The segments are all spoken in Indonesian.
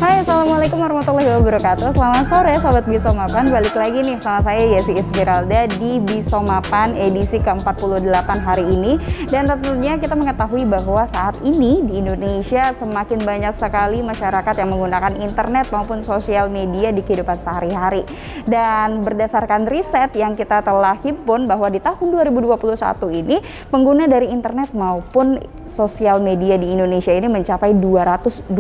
Hai, Assalamualaikum warahmatullahi wabarakatuh. Selamat sore Sobat Bisomapan. Balik lagi nih sama saya Yesi Ismiralda di Bisomapan edisi ke-48 hari ini. Dan tentunya kita mengetahui bahwa saat ini di Indonesia semakin banyak sekali masyarakat yang menggunakan internet maupun sosial media di kehidupan sehari-hari. Dan berdasarkan riset yang kita telah himpun bahwa di tahun 2021 ini pengguna dari internet maupun sosial media di Indonesia ini mencapai 212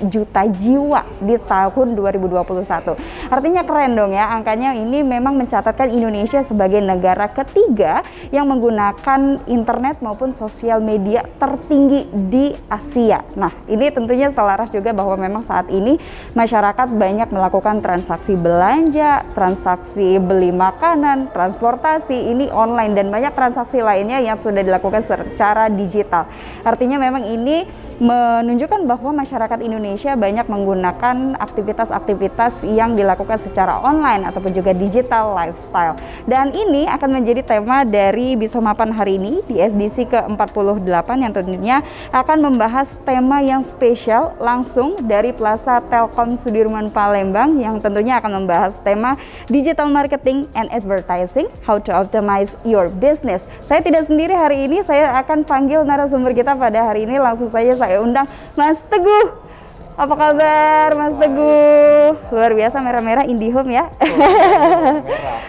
juta jiwa di tahun 2021. Artinya keren dong ya, angkanya ini memang mencatatkan Indonesia sebagai negara ketiga yang menggunakan internet maupun sosial media tertinggi di Asia. Nah, ini tentunya selaras juga bahwa memang saat ini masyarakat banyak melakukan transaksi belanja, transaksi beli makanan, transportasi ini online dan banyak transaksi lainnya yang sudah dilakukan secara digital. Artinya memang ini menunjukkan bahwa masyarakat Indonesia banyak menggunakan aktivitas-aktivitas yang dilakukan secara online ataupun juga digital lifestyle. Dan ini akan menjadi tema dari Bisomapan hari ini di SDC ke-48 yang tentunya akan membahas tema yang spesial langsung dari Plaza Telkom Sudirman Palembang yang tentunya akan membahas tema Digital Marketing and Advertising, How to Optimize Your Business. Saya tidak sendiri hari ini, saya akan panggil narasumber kita pada hari ini. Langsung saja saya undang Mas Teguh. Apa kabar Mas Teguh? Luar biasa merah-merah IndiHome ya.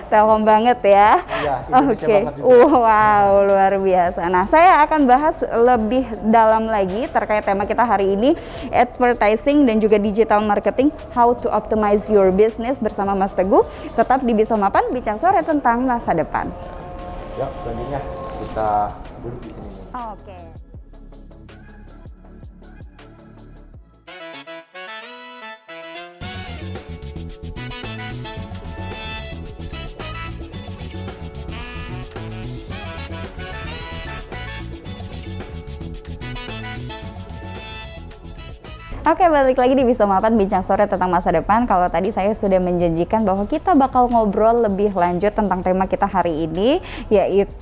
Telkom banget ya. Iya, Oke. Wow, luar biasa. Nah, saya akan bahas lebih dalam lagi terkait tema kita hari ini, advertising dan juga digital marketing, how to optimize your business bersama Mas Teguh. Tetap di Bisomapan, bincang sore tentang masa depan. Ya, selanjutnya kita duduk di sini. Oke. Oke, balik lagi di Bisomapan bincang sore tentang masa depan. Kalau tadi saya sudah menjanjikan bahwa kita bakal ngobrol lebih lanjut tentang tema kita hari ini, yaitu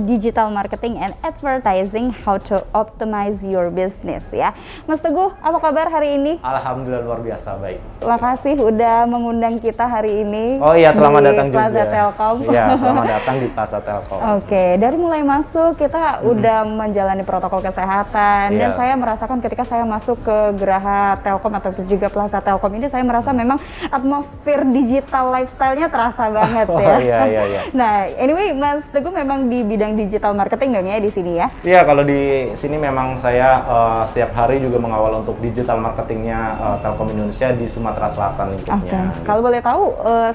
digital marketing and advertising, how to optimize your business ya. Mas Teguh, apa kabar hari ini? Alhamdulillah luar biasa, baik. Terima kasih udah mengundang kita hari ini. Oh iya, selamat datang di Plaza juga. Telkom. Iya, selamat datang di Plaza Telkom. Oke, dari mulai masuk kita udah menjalani protokol kesehatan dan saya merasakan ketika saya masuk ke Geraha Telkom atau juga Plaza Telkom ini, saya merasa memang atmosfer digital lifestyle-nya terasa banget ya. Iya. Nah, anyway, Mas Teguh memang di bidang digital marketing dong ya di sini ya? Iya, kalau di sini memang saya setiap hari juga mengawal untuk digital marketingnya Telkom Indonesia di Sumatera Selatan lingkupnya. Oke. Kalau boleh tahu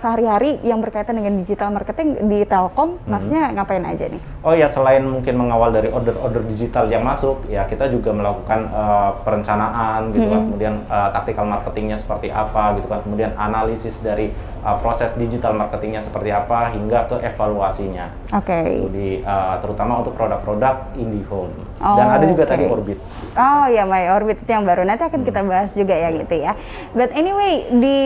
sehari-hari yang berkaitan dengan digital marketing di Telkom, Masnya ngapain aja nih? Oh ya, selain mungkin mengawal dari order-order digital yang masuk, ya kita juga melakukan perencanaan gitu kan, kemudian tactical marketingnya seperti apa gitu kan, kemudian analisis dari proses digital marketingnya seperti apa hingga ke evaluasinya. Oke. Terutama untuk produk-produk IndiHome. Dan ada juga tadi Orbit. Oh ya, My Orbit itu yang baru, nanti akan kita bahas juga ya gitu ya. But anyway, di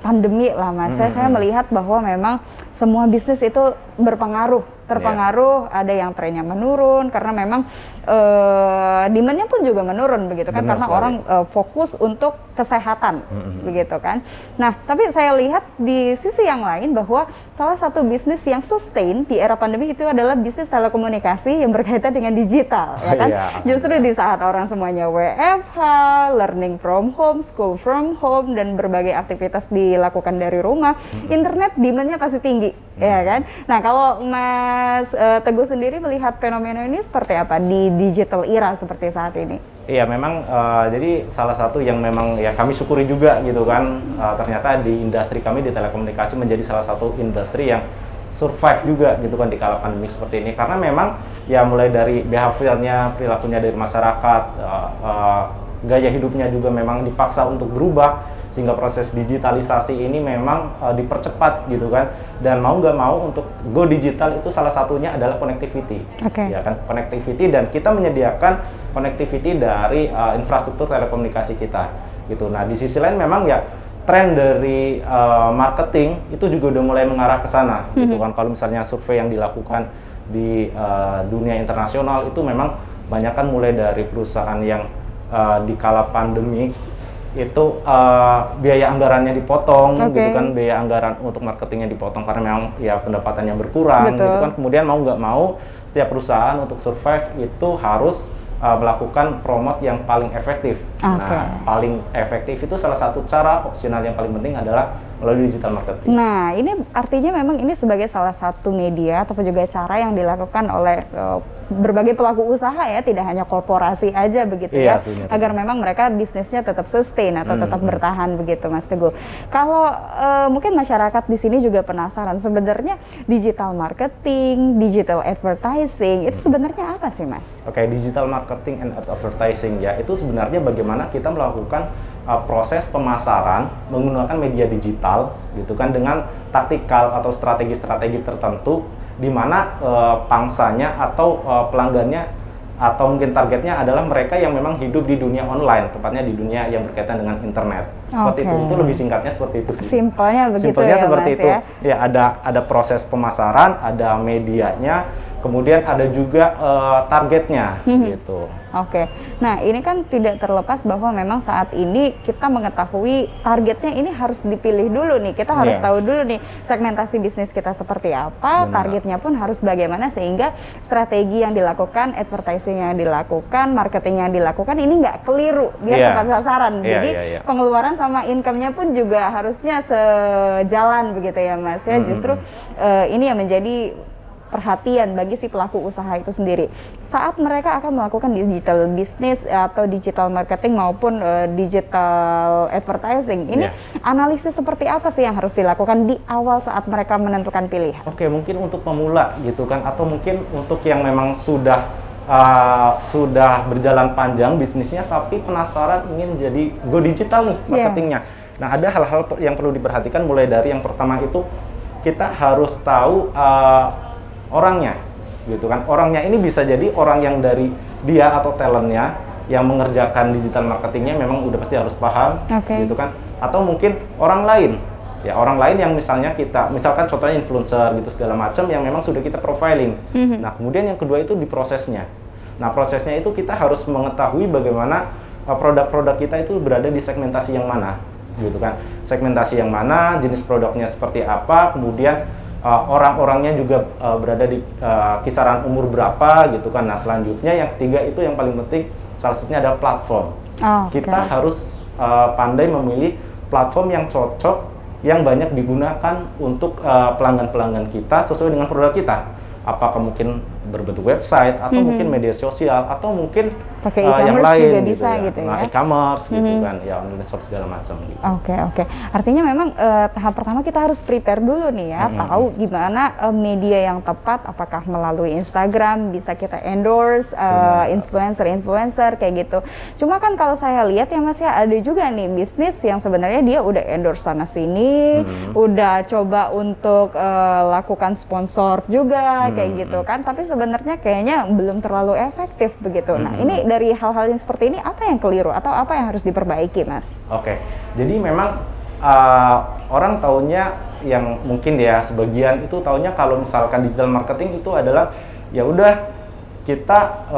pandemi lah Mas, saya melihat bahwa memang semua bisnis itu terpengaruh, ada yang trennya menurun karena memang demand-nya pun juga menurun begitu kan. Benar karena sekali. orang fokus untuk kesehatan begitu kan. Nah, tapi saya lihat di sisi yang lain bahwa salah satu bisnis yang sustain di era pandemi itu adalah bisnis telekomunikasi yang berkaitan dengan digital ya kan. Justru di saat orang semuanya WFH, learning from home, school from home dan berbagai aktivitas dilakukan dari rumah, internet demand-nya pasti tinggi ya kan? Nah, kalau Mas Teguh sendiri melihat fenomena ini seperti apa di digital era seperti saat ini? Iya, memang jadi salah satu yang memang ya kami syukuri juga gitu kan, ternyata di industri kami di telekomunikasi menjadi salah satu industri yang survive juga gitu kan di kala pandemi seperti ini, karena memang ya mulai dari behaviornya, perilakunya dari masyarakat, gaya hidupnya juga memang dipaksa untuk berubah, sehingga proses digitalisasi ini memang dipercepat gitu kan, dan mau nggak mau untuk go digital itu salah satunya adalah connectivity, ya kan, connectivity, dan kita menyediakan connectivity dari infrastruktur telekomunikasi kita gitu. Nah, di sisi lain memang ya tren dari marketing itu juga udah mulai mengarah ke sana gitu kan. Kalau misalnya survei yang dilakukan di dunia internasional itu memang banyak kan mulai dari perusahaan yang di kala pandemi itu biaya anggarannya dipotong gitu kan, biaya anggaran untuk marketingnya dipotong karena memang ya pendapatannya berkurang gitu kan. Kemudian mau nggak mau setiap perusahaan untuk survive itu harus melakukan promote yang paling efektif. Nah, paling efektif itu salah satu cara opsional yang paling penting adalah melalui digital marketing. Nah, ini artinya memang ini sebagai salah satu media ataupun juga cara yang dilakukan oleh berbagai pelaku usaha ya, tidak hanya korporasi aja begitu ya, agar memang mereka bisnisnya tetap sustain atau tetap bertahan begitu, Mas Teguh. Kalau mungkin masyarakat di sini juga penasaran, sebenarnya digital marketing, digital advertising itu sebenarnya apa sih, Mas? Oke, digital marketing and advertising ya, itu sebenarnya bagaimana kita melakukan proses pemasaran menggunakan media digital gitu kan, dengan taktikal atau strategi-strategi tertentu di mana pangsanya atau pelanggannya atau mungkin targetnya adalah mereka yang memang hidup di dunia online, tepatnya di dunia yang berkaitan dengan internet. Seperti itu lebih singkatnya seperti itu sih. Simpelnya begitu. Simpelnya ya, seperti Mas, itu. Ya, ada proses pemasaran, ada medianya, kemudian ada juga targetnya gitu. Oke, nah ini kan tidak terlepas bahwa memang saat ini kita mengetahui targetnya ini harus dipilih dulu nih. Kita harus tahu dulu nih segmentasi bisnis kita seperti apa, targetnya pun harus bagaimana, sehingga strategi yang dilakukan, advertising yang dilakukan, marketing yang dilakukan ini nggak keliru, biar tepat sasaran. Jadi pengeluaran sama income-nya pun juga harusnya sejalan begitu ya, Mas. Ya, justru ini yang menjadi perhatian bagi si pelaku usaha itu sendiri saat mereka akan melakukan digital business atau digital marketing maupun digital advertising. Ini analisis seperti apa sih yang harus dilakukan di awal saat mereka menentukan pilihan? Oke, mungkin untuk pemula gitu kan, atau mungkin untuk yang memang sudah berjalan panjang bisnisnya tapi penasaran ingin jadi go digital nih marketingnya. Nah, ada hal-hal yang perlu diperhatikan, mulai dari yang pertama itu kita harus tahu orangnya gitu kan. Orangnya ini bisa jadi orang yang dari dia atau talentnya yang mengerjakan digital marketingnya memang udah pasti harus paham gitu kan, atau mungkin orang lain ya, orang lain yang misalnya misalkan contohnya influencer gitu segala macam yang memang sudah kita profiling. Nah, kemudian yang kedua itu di prosesnya. Nah, prosesnya itu kita harus mengetahui bagaimana produk-produk kita itu berada di segmentasi yang mana gitu kan, segmentasi yang mana, jenis produknya seperti apa, kemudian orang-orangnya juga berada di kisaran umur berapa gitu kan. Nah, selanjutnya yang ketiga itu yang paling penting, salah satunya adalah platform. Kita harus pandai memilih platform yang cocok, yang banyak digunakan untuk pelanggan-pelanggan kita sesuai dengan produk kita. Apakah mungkin berbentuk website, atau mungkin media sosial, atau mungkin pakai yang e-commerce lain juga gitu bisa ya. gitu ya. Nah, e-commerce gitu kan, ya online shop segala macam gitu. Oke. Artinya memang tahap pertama kita harus prepare dulu nih ya, tahu gimana media yang tepat, apakah melalui Instagram bisa kita endorse influencer kayak gitu. Cuma kan kalau saya lihat ya, Mas, ya ada juga nih bisnis yang sebenarnya dia udah endorse sana sini, udah coba untuk lakukan sponsor juga kayak gitu kan, tapi sebenarnya kayaknya belum terlalu efektif begitu. Nah, ini dari hal-hal yang seperti ini apa yang keliru atau apa yang harus diperbaiki, Mas? Oke, jadi memang orang taunya yang mungkin ya sebagian itu taunya kalau misalkan digital marketing itu adalah ya udah kita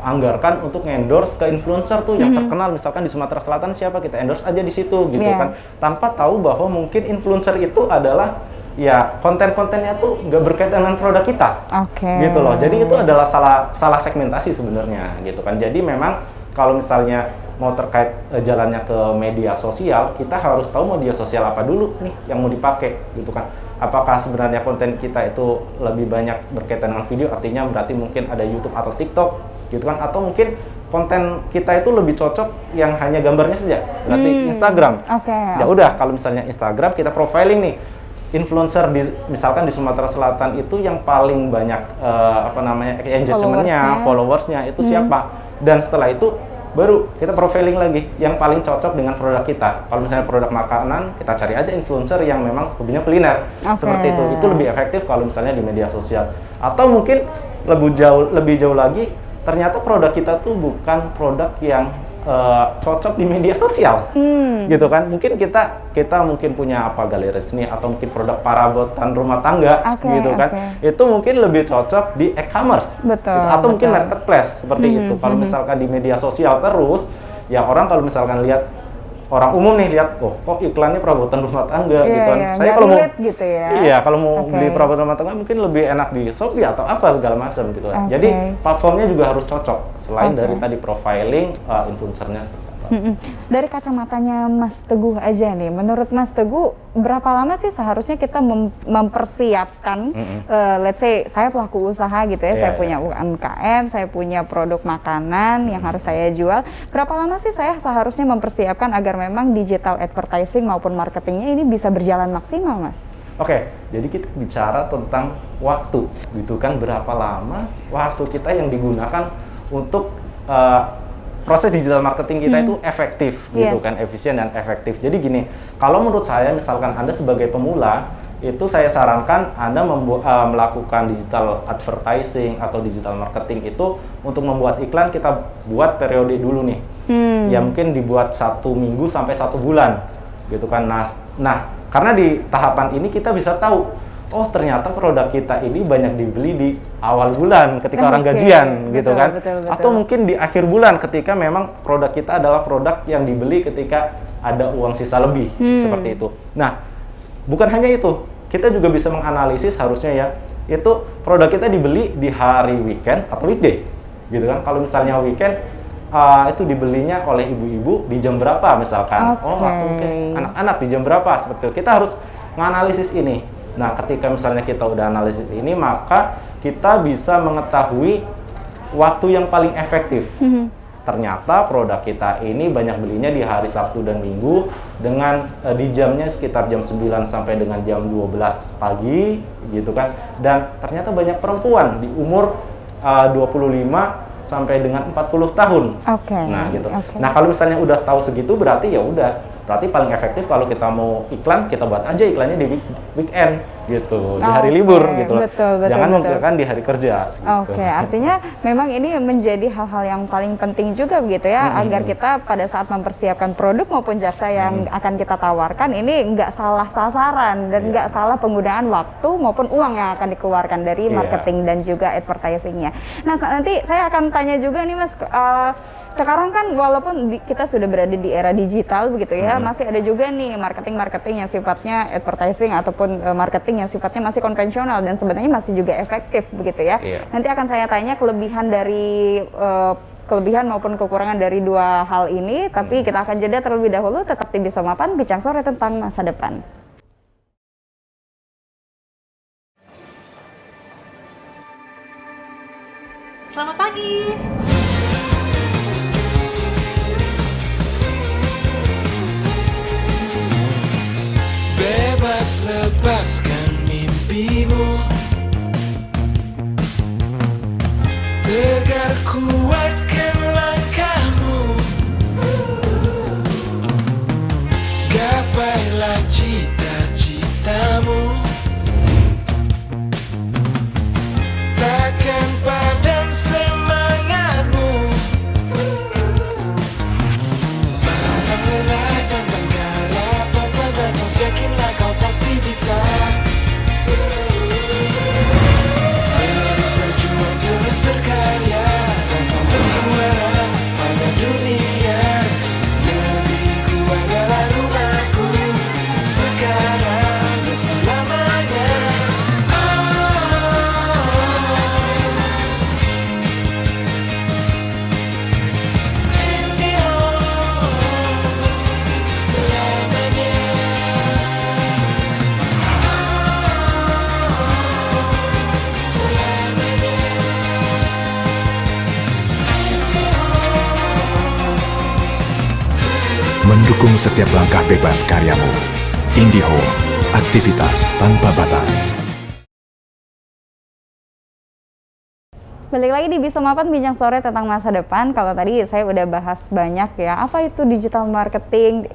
anggarkan untuk endorse ke influencer tuh yang terkenal, misalkan di Sumatera Selatan siapa, kita endorse aja di situ gitu kan, tanpa tahu bahwa mungkin influencer itu adalah ya konten-kontennya tuh nggak berkaitan dengan produk kita, gitu loh. Jadi itu adalah salah segmentasi sebenarnya, gitu kan. Jadi memang kalau misalnya mau terkait jalannya ke media sosial, kita harus tahu media sosial apa dulu nih yang mau dipakai, gitu kan. apakah sebenarnya konten kita itu lebih banyak berkaitan dengan video, artinya berarti mungkin ada YouTube atau TikTok gitu kan, atau mungkin konten kita itu lebih cocok yang hanya gambarnya saja, berarti Instagram. Ya udah, kalau misalnya Instagram kita profiling nih influencer misalkan di Sumatera Selatan itu yang paling banyak engagement-nya, followersnya itu siapa, dan setelah itu baru kita profiling lagi yang paling cocok dengan produk kita. Kalau misalnya produk makanan, kita cari aja influencer yang memang hobinya kuliner. Seperti itu. Itu lebih efektif kalau misalnya di media sosial. Atau mungkin lebih jauh lagi, ternyata produk kita tuh bukan produk yang cocok di media sosial. Gitu kan. Mungkin kita mungkin punya galeri seni atau mungkin produk perabotan rumah tangga gitu kan. Itu mungkin lebih cocok di e-commerce. Atau mungkin marketplace seperti itu. Kalau misalkan di media sosial terus, ya orang kalau misalkan lihat orang umum nih lihat, oh kok iklannya perabotan rumah tangga gitu kan. Saya kalau mau gitu ya. Iya, kalau mau beli perabotan rumah tangga mungkin lebih enak di Shopee atau apa segala macam gitu kan. Jadi platformnya juga harus cocok selain dari tadi profiling influencernya seperti apa. Dari kacamatanya Mas Teguh aja nih, menurut Mas Teguh berapa lama sih seharusnya kita mempersiapkan, let's say saya pelaku usaha gitu ya, saya punya UMKM, saya punya produk makanan yang harus saya jual, berapa lama sih saya seharusnya mempersiapkan agar memang digital advertising maupun marketingnya ini bisa berjalan maksimal, Mas? Oke, jadi kita bicara tentang waktu, gitu kan, berapa lama waktu kita yang digunakan untuk proses digital marketing kita itu efektif, gitu kan, efisien dan efektif. Jadi gini, kalau menurut saya, misalkan Anda sebagai pemula, itu saya sarankan Anda melakukan digital advertising atau digital marketing itu untuk membuat iklan, kita buat periode dulu nih. Ya mungkin dibuat 1 minggu sampai 1 bulan, gitu kan. Nah, karena di tahapan ini kita bisa tahu, oh ternyata produk kita ini banyak dibeli di awal bulan ketika orang gajian, gitu kan. Atau mungkin di akhir bulan ketika memang produk kita adalah produk yang dibeli ketika ada uang sisa lebih, seperti itu. Nah, bukan hanya itu, kita juga bisa menganalisis harusnya ya, itu produk kita dibeli di hari weekend atau weekday, gitu kan. Kalau misalnya weekend, itu dibelinya oleh ibu-ibu di jam berapa misalkan, atau mungkin anak-anak di jam berapa, seperti itu. Kita harus menganalisis ini. Nah, ketika misalnya kita udah analisis ini, maka kita bisa mengetahui waktu yang paling efektif. Ternyata produk kita ini banyak belinya di hari Sabtu dan Minggu dengan di jamnya sekitar jam 9 sampai dengan jam 12 pagi, gitu kan. Dan ternyata banyak perempuan di umur 25 sampai dengan 40 tahun. Nah, gitu. Nah, kalau misalnya udah tahu segitu, berarti ya udah. Berarti paling efektif kalau kita mau iklan, kita buat aja iklannya di weekend gitu, di hari libur gitu. Jangan menggunakan di hari kerja. Gitu. Artinya memang ini menjadi hal-hal yang paling penting juga begitu ya, agar kita pada saat mempersiapkan produk maupun jasa yang akan kita tawarkan ini nggak salah sasaran dan nggak salah penggunaan waktu maupun uang yang akan dikeluarkan dari marketing dan juga advertisingnya. Nah, nanti saya akan tanya juga nih Mas, sekarang kan walaupun kita sudah berada di era digital begitu ya, masih ada juga nih marketing yang sifatnya advertising ataupun marketing yang sifatnya masih konvensional dan sebenarnya masih juga efektif begitu ya. Nanti akan saya tanya kelebihan maupun kekurangan dari dua hal ini, tapi kita akan jeda terlebih dahulu. Tetap di Bisoma Pan, bincang sore tentang masa depan. Selamat pagi. Bebas lepaskan mimpimu, tegar kuatkan langkahmu, gapailah cita-citamu, takkan padam semangatmu. mendukung setiap langkah bebas karyamu. IndiHome, aktivitas tanpa batas. Balik lagi di Bisomapan Bincang Sore tentang masa depan. Kalau tadi saya udah bahas banyak ya, apa itu digital marketing,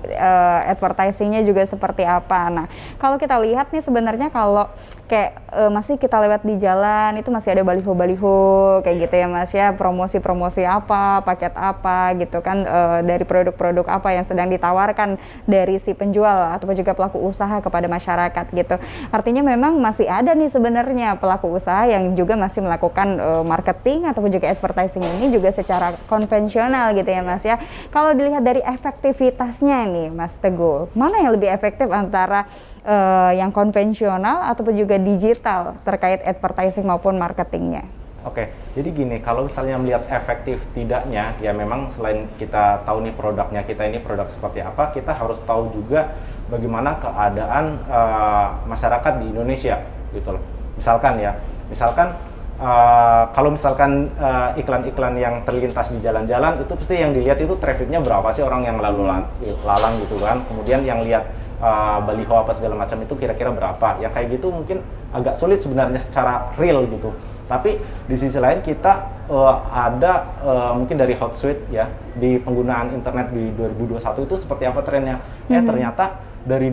advertisingnya juga seperti apa. Nah, kalau kita lihat nih sebenarnya kalau kayak masih kita lewat di jalan itu masih ada baliho-baliho kayak gitu ya Mas ya, promosi-promosi apa, paket apa gitu kan, dari produk-produk apa yang sedang ditawarkan dari si penjual ataupun juga pelaku usaha kepada masyarakat gitu. Artinya memang masih ada nih sebenarnya pelaku usaha yang juga masih melakukan marketing ataupun juga advertising ini juga secara konvensional gitu ya Mas ya. Kalau dilihat dari efektivitasnya nih Mas Teguh, mana yang lebih efektif antara yang konvensional ataupun juga digital terkait advertising maupun marketingnya? Oke, jadi gini, kalau misalnya melihat efektif tidaknya, ya memang selain kita tahu nih produknya kita ini produk seperti apa, kita harus tahu juga bagaimana keadaan masyarakat di Indonesia gitu loh. Misalkan kalau misalkan iklan-iklan yang terlintas di jalan-jalan itu pasti yang dilihat itu trafficnya berapa sih orang yang lalu lalang gitu kan, kemudian yang lihat baliho apa segala macam itu kira-kira berapa, ya kayak gitu mungkin agak sulit sebenarnya secara real gitu. Tapi di sisi lain kita ada mungkin dari Hotsuite ya, di penggunaan internet di 2021 itu seperti apa trennya. Ternyata dari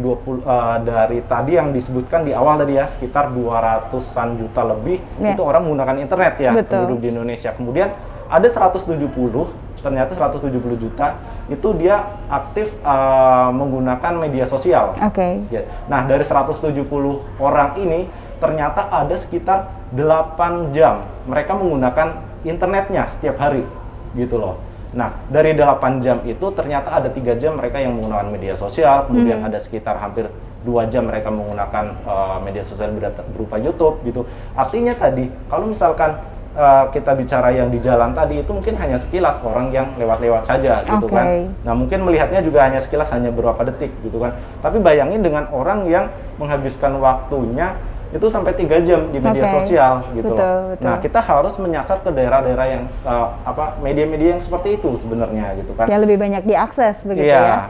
dari tadi yang disebutkan di awal tadi ya, sekitar 200-an juta lebih itu orang menggunakan internet ya, penduduk di Indonesia. Kemudian ada 170 juta itu dia aktif menggunakan media sosial. Ya. Nah, dari 170 orang ini ternyata ada sekitar 8 jam mereka menggunakan internetnya setiap hari gitu loh. Nah, dari 8 jam itu ternyata ada 3 jam mereka yang menggunakan media sosial, kemudian ada sekitar hampir 2 jam mereka menggunakan media sosial berupa YouTube gitu. Artinya tadi, kalau misalkan kita bicara yang di jalan tadi itu mungkin hanya sekilas orang yang lewat-lewat saja gitu kan. Nah, mungkin melihatnya juga hanya sekilas, hanya beberapa detik gitu kan. Tapi bayangin dengan orang yang menghabiskan waktunya itu sampai 3 jam di media sosial gitu loh. Nah, kita harus menyasar ke daerah-daerah yang media-media yang seperti itu sebenarnya gitu kan. Yang lebih banyak diakses begitu ya.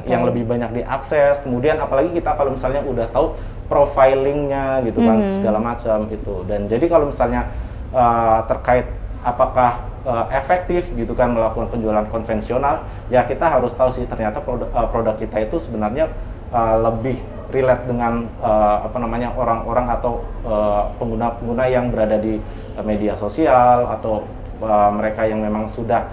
Yang lebih banyak diakses. Kemudian apalagi kita kalau misalnya udah tahu profilingnya gitu kan, segala macam itu. Dan jadi kalau misalnya terkait apakah efektif gitu kan melakukan penjualan konvensional, ya kita harus tahu sih ternyata produk kita itu sebenarnya lebih relate dengan orang-orang atau pengguna-pengguna yang berada di media sosial atau mereka yang memang sudah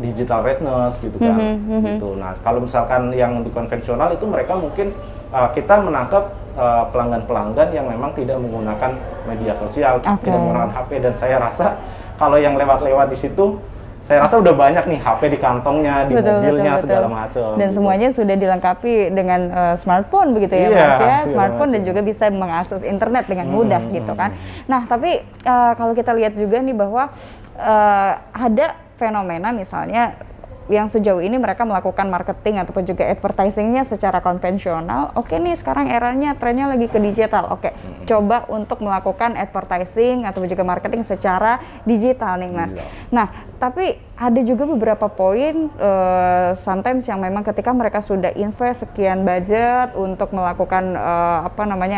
digital readiness gitu kan. Gitu. Nah, kalau misalkan yang di konvensional itu mereka mungkin kita menangkap pelanggan-pelanggan yang memang tidak menggunakan media sosial, tidak menggunakan HP, dan saya rasa kalau yang lewat-lewat di situ, saya rasa udah banyak nih HP di kantongnya, di mobilnya, segala macam. Dan gitu. Semuanya sudah dilengkapi dengan smartphone begitu ya Mas ya, smartphone dan juga bisa mengakses internet dengan mudah gitu kan. Nah, tapi kalau kita lihat juga nih bahwa ada fenomena misalnya yang sejauh ini mereka melakukan marketing ataupun juga advertisingnya secara konvensional. Oke nih, sekarang eranya trennya lagi ke digital. Oke, coba untuk melakukan advertising ataupun juga marketing secara digital nih Mas. Nah, tapi ada juga beberapa poin sometimes yang memang ketika mereka sudah invest sekian budget untuk melakukan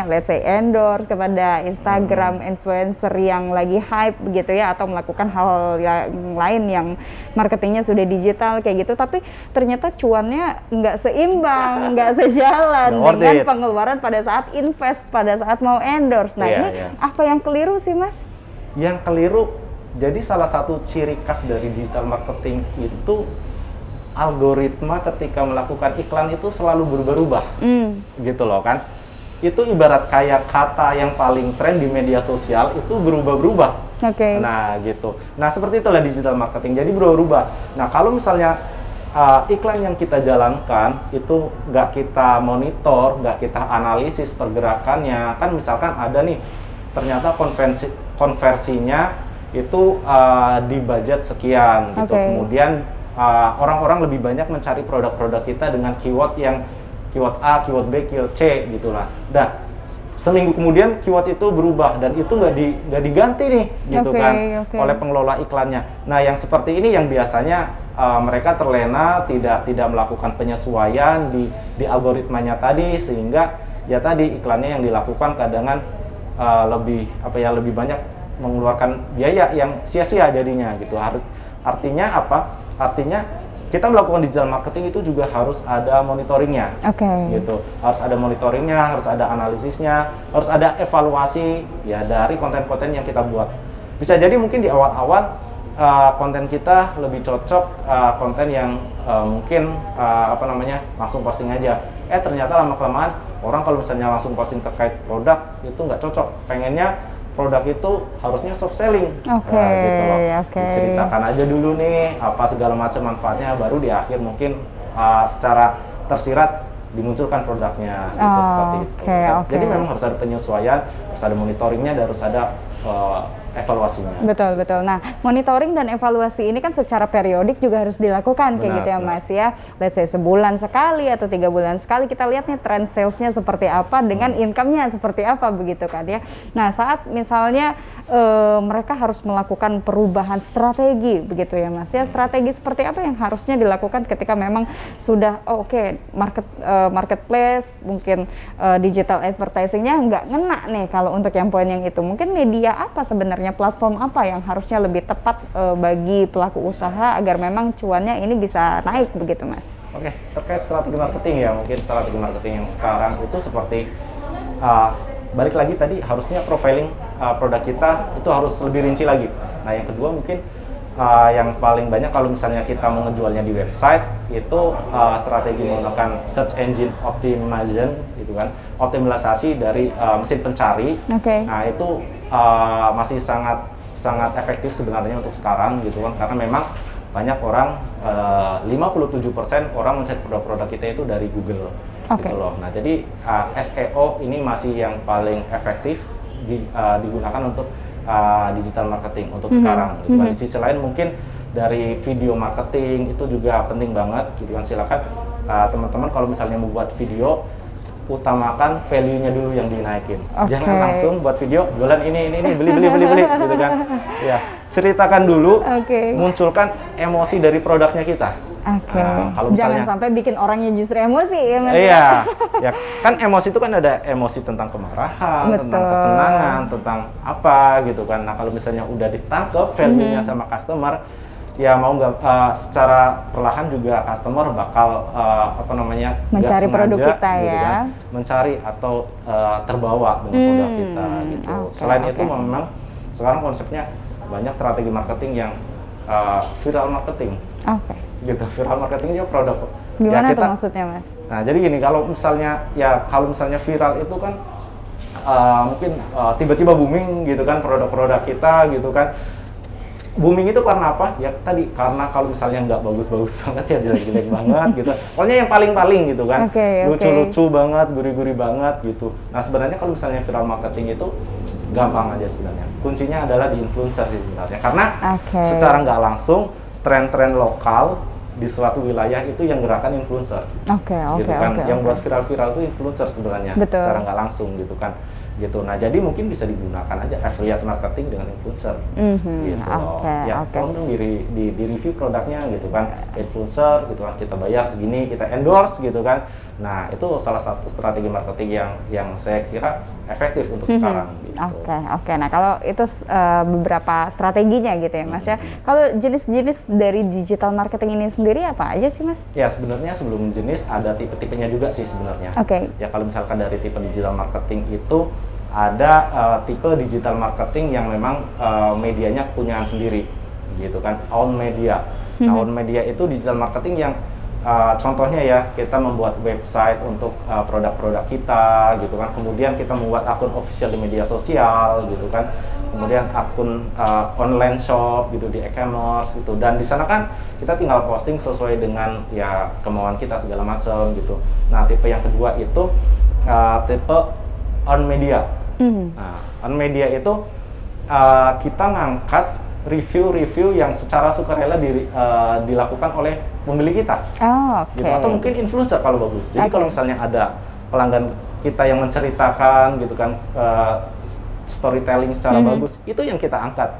let's say endorse kepada Instagram influencer yang lagi hype gitu ya, atau melakukan hal yang lain yang marketingnya sudah digital kayak gitu, tapi ternyata cuannya nggak seimbang, nggak sejalan dengan pengeluaran pada saat invest, pada saat mau endorse. Nah, ini apa yang keliru sih Mas? Yang keliru, jadi salah satu ciri khas dari digital marketing itu algoritma ketika melakukan iklan itu selalu berubah-ubah, gitu loh kan. Itu ibarat kayak kata yang paling tren di media sosial itu berubah-ubah. Nah gitu. Nah seperti itulah digital marketing, jadi berubah-ubah. Nah kalau misalnya iklan yang kita jalankan itu nggak kita monitor, nggak kita analisis pergerakannya, kan misalkan ada nih ternyata konversinya itu di budget sekian gitu. Kemudian orang-orang lebih banyak mencari produk-produk kita dengan keyword yang keyword A, keyword B, keyword C gitu lah. Nah, seminggu kemudian keyword itu berubah dan itu nggak diganti nih gitu Oke, kan oke. oleh pengelola iklannya. Nah yang seperti ini yang biasanya mereka terlena tidak melakukan penyesuaian di algoritmanya tadi, sehingga ya tadi iklannya yang dilakukan kadangan lebih banyak mengeluarkan biaya yang sia-sia jadinya gitu. Artinya apa? Artinya kita melakukan digital marketing itu juga harus ada monitoringnya, gitu. Harus ada monitoringnya, harus ada analisisnya, harus ada evaluasi ya dari konten-konten yang kita buat. Bisa jadi mungkin di awal-awal konten kita lebih cocok konten yang mungkin langsung posting aja. Ternyata lama-kelamaan orang kalau misalnya langsung posting terkait produk itu nggak cocok. Pengennya produk itu harusnya soft selling, gitu loh. Diceritakan aja dulu nih apa segala macam manfaatnya, baru di akhir mungkin secara tersirat dimunculkan produknya, gitu, seperti itu. Jadi memang harus ada penyesuaian, harus ada monitoringnya, dan harus ada evaluasinya. Betul. Nah, monitoring dan evaluasi ini kan secara periodik juga harus dilakukan kayak gitu ya Mas ya. Let's say sebulan sekali atau 3 bulan sekali kita lihat nih trend salesnya seperti apa dengan income-nya seperti apa begitu kan ya. Nah, saat misalnya mereka harus melakukan perubahan strategi begitu ya Mas ya. Strategi seperti apa yang harusnya dilakukan ketika memang sudah marketplace mungkin digital advertising-nya nggak ngena nih kalau untuk yang poin yang itu. Mungkin media apa sebenarnya, platform apa yang harusnya lebih tepat bagi pelaku usaha agar memang cuannya ini bisa naik begitu Mas? Oke, terkait strategi marketing ya, mungkin strategi marketing yang sekarang itu seperti balik lagi tadi, harusnya profiling produk kita itu harus lebih rinci lagi. Nah yang kedua mungkin yang paling banyak kalau misalnya kita mau ngejualnya di website itu strategi menggunakan search engine optimization gitu kan, optimalisasi dari mesin pencari. Nah itu masih sangat efektif sebenarnya untuk sekarang gitu kan, karena memang banyak orang 57% orang mencari produk-produk kita itu dari Google gitu loh. Nah jadi SEO ini masih yang paling efektif digunakan untuk digital marketing untuk sekarang gitu kan. Di sisi lain mungkin dari video marketing itu juga penting banget gitu kan. Silakan teman-teman kalau misalnya mau buat video, utamakan value-nya dulu yang dinaikin. Jangan langsung buat video jualan ini beli gitu kan. Ya, ceritakan dulu, munculkan emosi dari produknya kita. Kalau jangan sampai bikin orangnya justru emosi ya Mas. Iya, ya kan emosi itu kan ada emosi tentang kemarahan, tentang kesenangan, tentang apa gitu kan. Nah kalau misalnya udah ditangkap value-nya sama customer, ya mau nggak secara perlahan juga customer bakal mencari produk kita gitu ya kan, mencari atau terbawa dengan produk kita gitu. Selain itu memang sekarang konsepnya banyak strategi marketing yang viral marketing. Gitu, viral marketing itu produk. Gimana tuh maksudnya Mas? Nah jadi gini, kalau misalnya viral itu kan mungkin tiba-tiba booming gitu kan produk-produk kita gitu kan. Booming itu karena apa? Ya tadi, karena kalau misalnya nggak bagus-bagus banget ya, jelek-jelek banget gitu. Pokoknya yang paling-paling gitu kan. Lucu-lucu banget, gurih-gurih banget gitu. Nah sebenarnya kalau misalnya viral marketing itu gampang aja sebenarnya. Kuncinya adalah di influencer sih sebenarnya. Karena secara nggak langsung tren-tren lokal di suatu wilayah itu yang gerakan influencer. Gitu kan. Yang buat viral-viral itu influencer sebenarnya. Secara nggak langsung gitu kan. Gitu. Nah, jadi mungkin bisa digunakan aja affiliate marketing dengan influencer. Gitu. Tolong dong di review produknya gitu kan. Influencer gitu kan, kita bayar segini, kita endorse gitu kan. Nah, itu salah satu strategi marketing yang saya kira efektif untuk sekarang gitu. Nah, kalau itu beberapa strateginya gitu ya Mas ya. Kalau jenis-jenis dari digital marketing ini sendiri apa aja sih Mas? Ya, sebenarnya sebelum jenis ada tipe-tipenya juga sih sebenarnya. Ya, kalau misalkan dari tipe digital marketing itu ada tipe digital marketing yang memang medianya punya sendiri gitu kan, own media. Nah, own media itu digital marketing yang contohnya ya, kita membuat website untuk produk-produk kita gitu kan, kemudian kita membuat akun official di media sosial gitu kan, kemudian akun online shop gitu di e-commerce gitu, dan di sana kan kita tinggal posting sesuai dengan ya kemauan kita segala macam gitu. Nah, tipe yang kedua itu tipe on media. Nah, on media itu kita ngangkat review-review yang secara sukarela dilakukan oleh pembeli kita. Gitu. Atau mungkin influencer kalau bagus. Jadi kalau misalnya ada pelanggan kita yang menceritakan gitu kan, storytelling secara bagus, itu yang kita angkat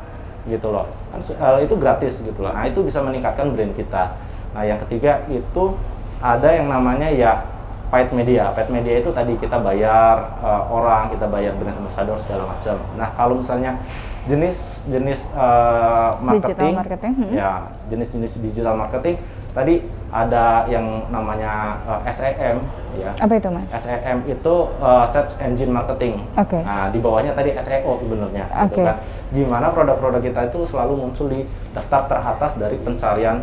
gitu loh. Kan itu gratis gitu loh. Nah, itu bisa meningkatkan brand kita. Nah, yang ketiga itu ada yang namanya ya paid media. Paid media itu tadi kita bayar orang, kita bayar brand ambassador segala macam. Nah, kalau misalnya jenis marketing, ya jenis digital marketing tadi ada yang namanya SEM ya. Apa itu, Mas? SEM itu Search Engine Marketing. Oke. Nah, di bawahnya tadi SEO sebenarnya gitu Oke. kan. Gimana produk-produk kita itu selalu muncul di daftar teratas dari pencarian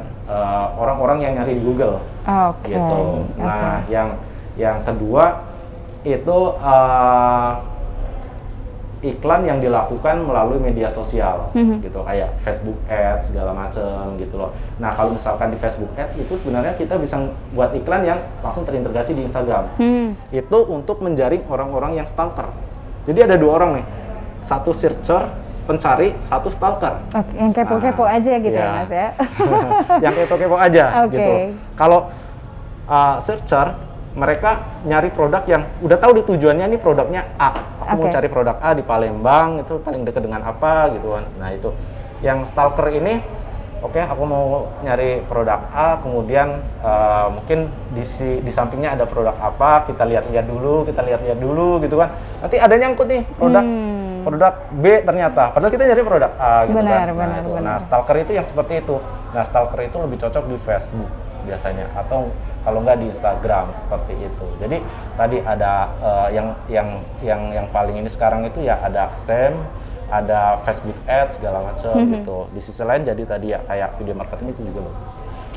orang-orang yang nyari di Google. Oke. Gitu. Nah, Oke. yang kedua itu iklan yang dilakukan melalui media sosial, gitu, kayak Facebook Ads segala macam gitu loh. Nah, kalau misalkan di Facebook Ads itu sebenarnya kita bisa buat iklan yang langsung terintegrasi di Instagram. Itu untuk menjaring orang-orang yang stalker. Jadi ada dua orang nih, satu searcher pencari, satu stalker. Oke, yang kepo-kepo aja gitu ya, Mas ya. Yang kepo-kepo aja Oke. gitu. Kalau searcher mereka nyari produk yang udah tahu di tujuannya nih produknya A. Aku mau Oke. cari produk A di Palembang, itu paling dekat dengan apa gitu kan. Nah, itu. Yang stalker ini, oke, aku mau nyari produk A, kemudian mungkin di sampingnya ada produk apa, kita lihat-lihat dulu gitu kan. Nanti ada nyangkut nih produk B ternyata, padahal kita nyari produk A gitu Benar, kan. benar, Itu. benar. Nah, stalker itu yang seperti itu. Nah, stalker itu lebih cocok di Facebook biasanya, atau kalau nggak di Instagram seperti itu. Jadi tadi ada yang paling ini sekarang itu ya ada SEM, ada Facebook Ads segala macam gitu. Di sisi lain jadi tadi ya kayak video marketing itu juga bagus.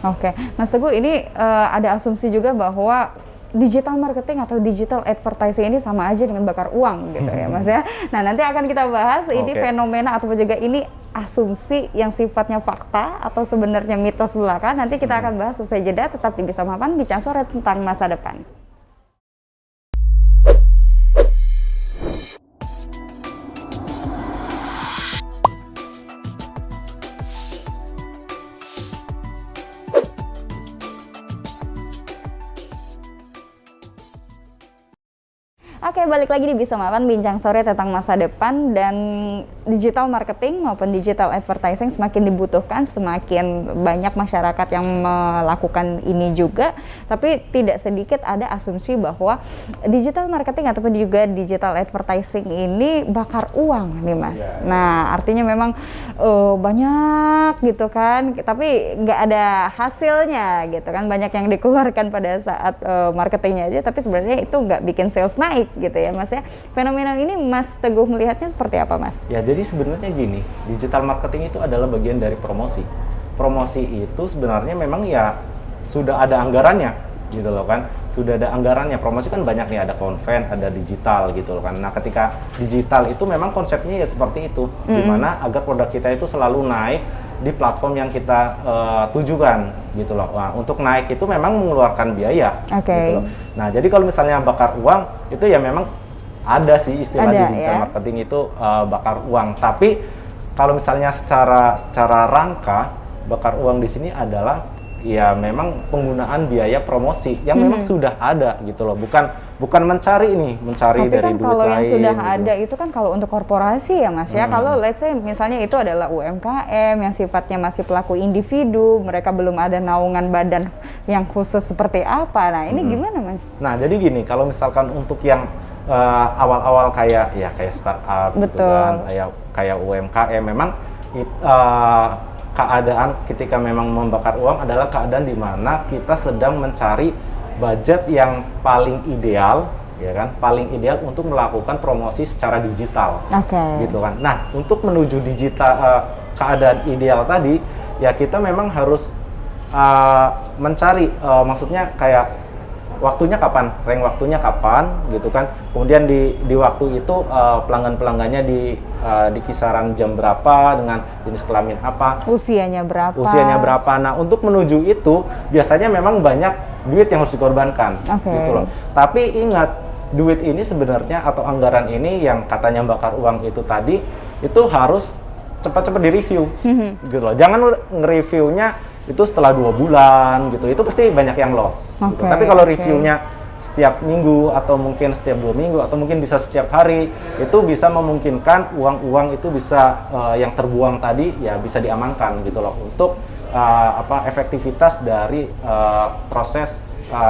Oke, Mas Teguh, ini ada asumsi juga bahwa digital marketing atau digital advertising ini sama aja dengan bakar uang gitu ya, Mas ya. Nah, nanti akan kita bahas ini Oke. fenomena atau juga ini asumsi yang sifatnya fakta atau sebenarnya mitos belaka. Nanti kita akan bahas usai jeda. Tetap di Bisa Mapan, bincang sore tentang masa depan. Oke, balik lagi di Bisa Mapan, bincang sore tentang masa depan, dan digital marketing maupun digital advertising semakin dibutuhkan, semakin banyak masyarakat yang melakukan ini juga. Tapi tidak sedikit ada asumsi bahwa digital marketing ataupun juga digital advertising ini bakar uang nih, Mas. Yeah. Nah, artinya memang banyak gitu kan, tapi nggak ada hasilnya gitu kan. Banyak yang dikeluarkan pada saat marketingnya aja, tapi sebenarnya itu nggak bikin sales naik gitu ya, Mas ya. Fenomena ini Mas Teguh melihatnya seperti apa, Mas? Ya, jadi sebenarnya gini, digital marketing itu adalah bagian dari promosi. Promosi itu sebenarnya memang ya sudah ada anggarannya gitu loh kan. Sudah ada anggarannya. Promosi kan banyak nih, ada konven, ada digital gitu loh kan. Nah, ketika digital itu memang konsepnya ya seperti itu. Gimana agar produk kita itu selalu naik di platform yang kita tujukan gitu loh. Nah, untuk naik itu memang mengeluarkan biaya gitu loh. Nah, jadi kalau misalnya bakar uang itu ya memang ada sih istilah di digital marketing itu bakar uang. Tapi kalau misalnya secara rangka bakar uang di sini adalah ya memang penggunaan biaya promosi yang memang sudah ada gitu loh, bukan mencari Tapi dari kan duit kalau yang lain sudah gitu. ada itu kan kalau untuk korporasi ya, Mas ya. Kalau let's say misalnya itu adalah UMKM yang sifatnya masih pelaku individu, mereka belum ada naungan badan yang khusus seperti apa. Nah, ini gimana, Mas? Nah, jadi gini, kalau misalkan untuk yang awal-awal kayak startup gitu kan, kayak UMKM, memang keadaan ketika memang membakar uang adalah keadaan di mana kita sedang mencari budget yang paling ideal, ya kan, paling ideal untuk melakukan promosi secara digital, gitu kan. Nah, untuk menuju digital keadaan ideal tadi, ya kita memang harus mencari, maksudnya kayak waktunya kapan, rank waktunya kapan, gitu kan. Kemudian di waktu itu pelanggan-pelanggannya di kisaran jam berapa, dengan jenis kelamin apa, Usianya berapa? Nah, untuk menuju itu biasanya memang banyak duit yang harus dikorbankan, gitu loh. Tapi ingat, duit ini sebenarnya atau anggaran ini yang katanya bakar uang itu tadi, itu harus cepat-cepat direview, gitu loh. Jangan nge-reviewnya itu setelah 2 bulan gitu, itu pasti banyak yang loss gitu. Tapi kalau reviewnya setiap minggu atau mungkin setiap 2 minggu atau mungkin bisa setiap hari, itu bisa memungkinkan uang-uang itu bisa yang terbuang tadi ya bisa diamankan gitu loh untuk efektivitas dari proses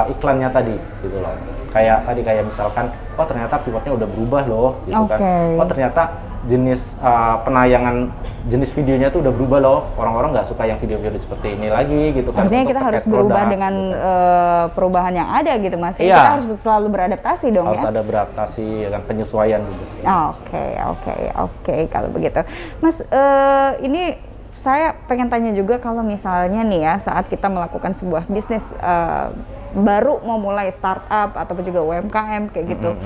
iklannya tadi gitu loh. Kayak misalkan oh ternyata keywordnya udah berubah loh gitu kan. Oh ternyata jenis penayangan jenis videonya tuh udah berubah loh, orang-orang nggak suka yang video-video seperti ini lagi gitu kan. Artinya kita harus berubah produk, dengan gitu. perubahan yang ada gitu Mas. Iya. Kita harus selalu beradaptasi dong Harus ya. ada beradaptasi ya kan, penyesuaian juga sih. Oke, kalau begitu. Mas, ini saya pengen tanya juga kalau misalnya nih ya saat kita melakukan sebuah bisnis baru mau mulai startup ataupun juga UMKM kayak gitu.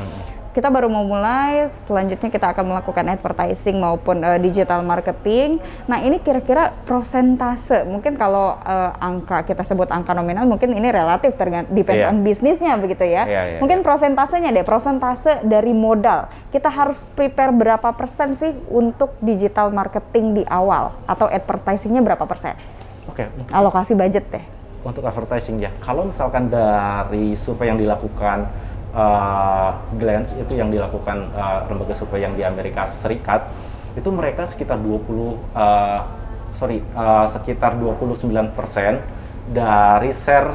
Kita baru mau mulai, selanjutnya kita akan melakukan advertising maupun digital marketing. Nah ini kira-kira prosentase, mungkin kalau angka kita sebut angka nominal, mungkin ini relatif depends on bisnisnya begitu ya. Mungkin prosentasenya deh, prosentase dari modal. Kita harus prepare berapa persen sih untuk digital marketing di awal atau advertisingnya berapa persen? Oke. Alokasi budget deh. Untuk advertising ya, kalau misalkan dari survei yang dilakukan Glance itu yang dilakukan lembaga survei yang di Amerika Serikat, itu mereka sekitar 29% dari share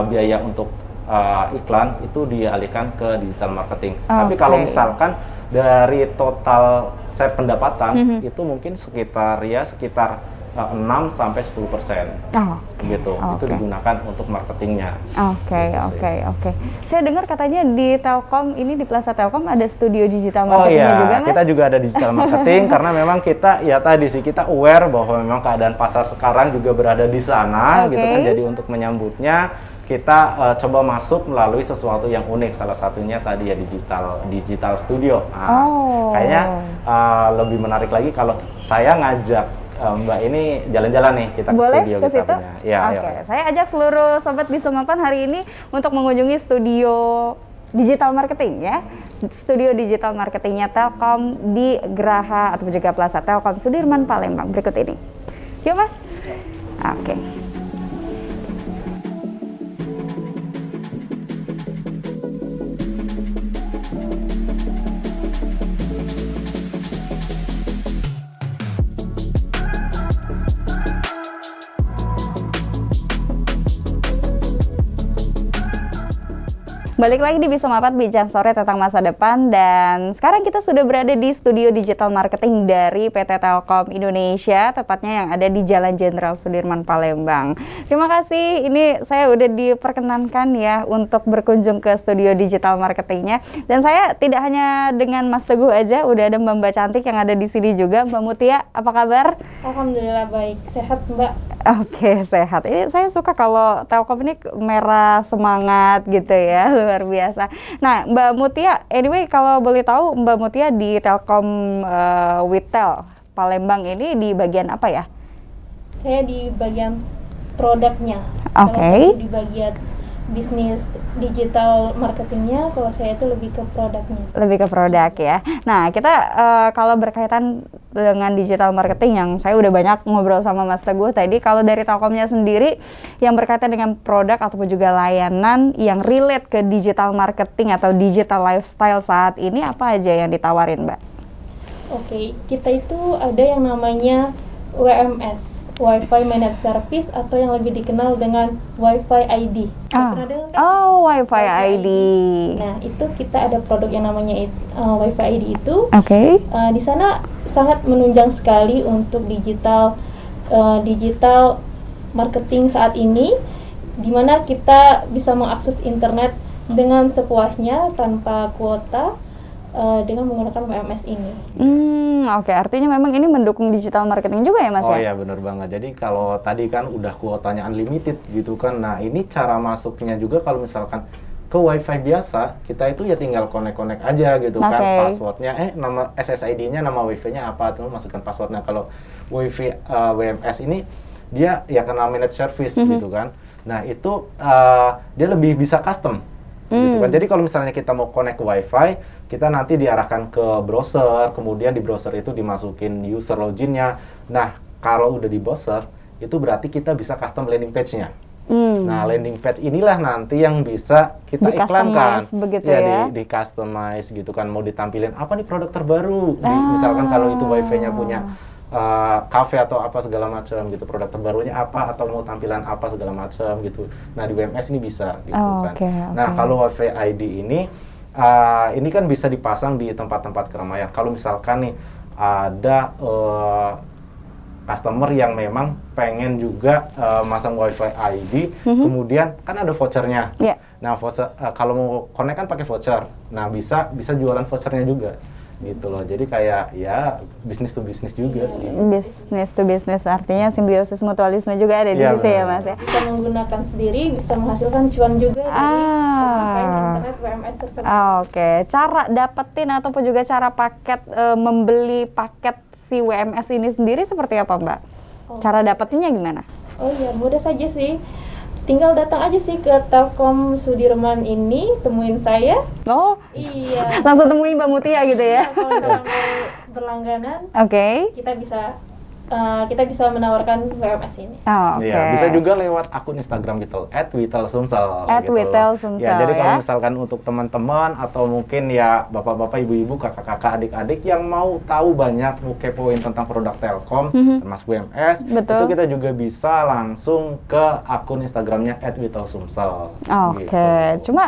biaya untuk iklan itu dialihkan ke digital marketing. Tapi kalau misalkan dari total share pendapatan itu mungkin sekitar 6-10%. Gitu. Itu digunakan untuk marketingnya. Oke. Saya dengar katanya di Telkom ini, di Plaza Telkom ada studio digital marketingnya juga, Mas? Kita juga ada digital marketing karena memang kita kita aware bahwa memang keadaan pasar sekarang juga berada di sana gitu kan. Jadi untuk menyambutnya kita coba masuk melalui sesuatu yang unik. Salah satunya tadi ya digital studio. Kayaknya lebih menarik lagi kalau saya ngajak Mbak ini jalan-jalan nih kita ke studio ke situ? Saya ajak seluruh sobat Bisa Mapan hari ini untuk mengunjungi studio digital marketing ya. Studio digital marketingnya Telkom di Graha atau juga Plaza Telkom Sudirman Palembang berikut ini. Yuk Mas. Oke. Balik lagi di Bisa Mapan, bincang sore tentang masa depan, dan sekarang kita sudah berada di studio digital marketing dari PT Telkom Indonesia, tepatnya yang ada di Jalan Jenderal Sudirman Palembang. Terima kasih, ini saya udah diperkenankan ya untuk berkunjung ke studio digital marketingnya, dan saya tidak hanya dengan Mas Teguh aja, udah ada Mbak cantik yang ada di sini juga. Mbak Mutia, apa kabar? Alhamdulillah baik, sehat Mbak. Oke, sehat. Ini saya suka kalau Telkom ini merah semangat gitu ya, luar biasa. Nah, Mbak Mutia, anyway kalau boleh tahu Mbak Mutia di Telkom Witel Palembang ini di bagian apa ya? Saya di bagian produknya. Oke. Kalau di bagian bisnis digital marketingnya, kalau saya itu lebih ke produknya. Lebih ke produk ya. Nah, kita kalau berkaitan dengan digital marketing yang saya udah banyak ngobrol sama Mas Teguh tadi, kalau dari Telkomnya sendiri yang berkaitan dengan produk ataupun juga layanan yang relate ke digital marketing atau digital lifestyle saat ini, apa aja yang ditawarin, Mbak? Oke, kita itu ada yang namanya WMS, Wi-Fi Managed Service, atau yang lebih dikenal dengan Wi-Fi ID. Pernah dengar kan? Wi-Fi ID. Nah, itu kita ada produk yang namanya Wi-Fi ID itu. Oke. Di sana sangat menunjang sekali untuk digital marketing saat ini, di mana kita bisa mengakses internet dengan sepuasnya tanpa kuota dengan menggunakan WMS ini. Oke, artinya memang ini mendukung digital marketing juga ya Mas ya? Oh iya benar banget. Jadi kalau tadi kan udah kuotanya unlimited gitu kan. Nah ini cara masuknya juga kalau misalkan ke WiFi biasa, kita itu ya tinggal connect aja gitu kan. Passwordnya, nama SSID-nya, nama WiFi-nya apa, tuh masukkan passwordnya. Kalau WiFi WMS ini dia ya kena managed service gitu kan. Nah itu dia lebih bisa custom. Gitu kan. Jadi kalau misalnya kita mau connect ke WiFi, kita nanti diarahkan ke browser, kemudian di browser itu dimasukin user login-nya. Nah, kalau udah di browser, itu berarti kita bisa custom landing page-nya. Nah, landing page inilah nanti yang bisa kita iklankan. Di-customize begitu ya? Di customize gitu kan, mau ditampilin apa nih produk terbaru. Misalkan kalau itu wifi-nya punya cafe atau apa segala macam gitu, produk terbarunya apa atau mau tampilan apa segala macam gitu. Nah, di WMS ini bisa gitu kan. Nah, kalau wifi ID ini kan bisa dipasang di tempat-tempat keramaian. Kalau misalkan nih ada customer yang memang pengen juga masang WiFi ID, kemudian kan ada vouchernya. Nah, voucher kalau mau connect kan pakai voucher. Nah, bisa jualan vouchernya juga. Gitu loh. Jadi kayak ya bisnis to bisnis juga sih. Business to business, artinya simbiosis mutualisme juga ada di situ ya Mas ya. Bisa menggunakan sendiri, bisa menghasilkan cuan juga dari pemakaian internet WMS tersebut. Oke, cara dapetin ataupun juga cara membeli paket si WMS ini sendiri seperti apa Mbak? Cara dapetinnya gimana? Oh iya, mudah saja sih. Tinggal datang aja sih ke Telkom Sudirman ini, temuin saya. Oh, iya. Langsung temuin Mbak Mutia gitu ya? Kalau misalnya mau berlangganan, kita bisa menawarkan WMS ini. Iya, bisa juga lewat akun Instagram gitu, @witelsumsel. @witelsumsel ya. Jadi ya. kalau misalkan untuk teman-teman atau mungkin ya bapak-bapak, ibu-ibu, kakak-kakak, adik-adik yang mau tahu banyak, mau kepoin tentang produk Telkom, termasuk WMS, itu kita juga bisa langsung ke akun Instagramnya @witelsumsel. Oke. Cuma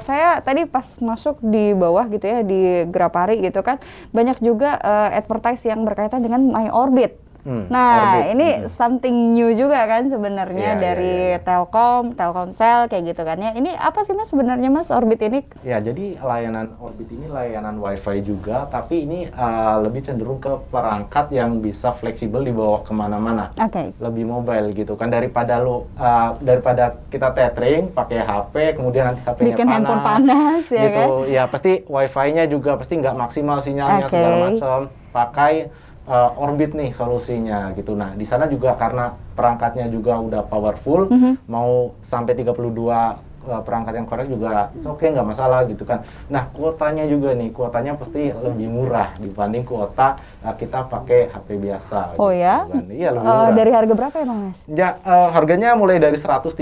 saya tadi pas masuk di bawah gitu ya, di Grapari gitu kan, banyak juga advertise yang berkaitan dengan My Orbit. Nah, ini something new juga kan sebenarnya dari Telkomsel kayak gitu kan ya. Ini apa sih Mas sebenarnya Mas Orbit ini? Ya, jadi layanan Orbit ini layanan WiFi juga, tapi ini lebih cenderung ke perangkat yang bisa fleksibel dibawa kemana-mana. Lebih mobile gitu kan, daripada kita tethering pakai HP, kemudian nanti HP-nya bikin handphone panas ya gitu. kan? Ya pasti WiFi-nya juga pasti nggak maksimal sinyalnya segala macam. Pakai Orbit nih solusinya gitu. Nah, di sana juga karena perangkatnya juga udah powerful, mau sampai 32 perangkat yang korek juga oke, nggak masalah gitu kan. Nah, kuotanya pasti lebih murah dibanding kuota kita pakai HP biasa. Oh gitu ya? Kan. Iya, lebih murah. Dari harga berapa emang Mas? Ya, harganya mulai dari 130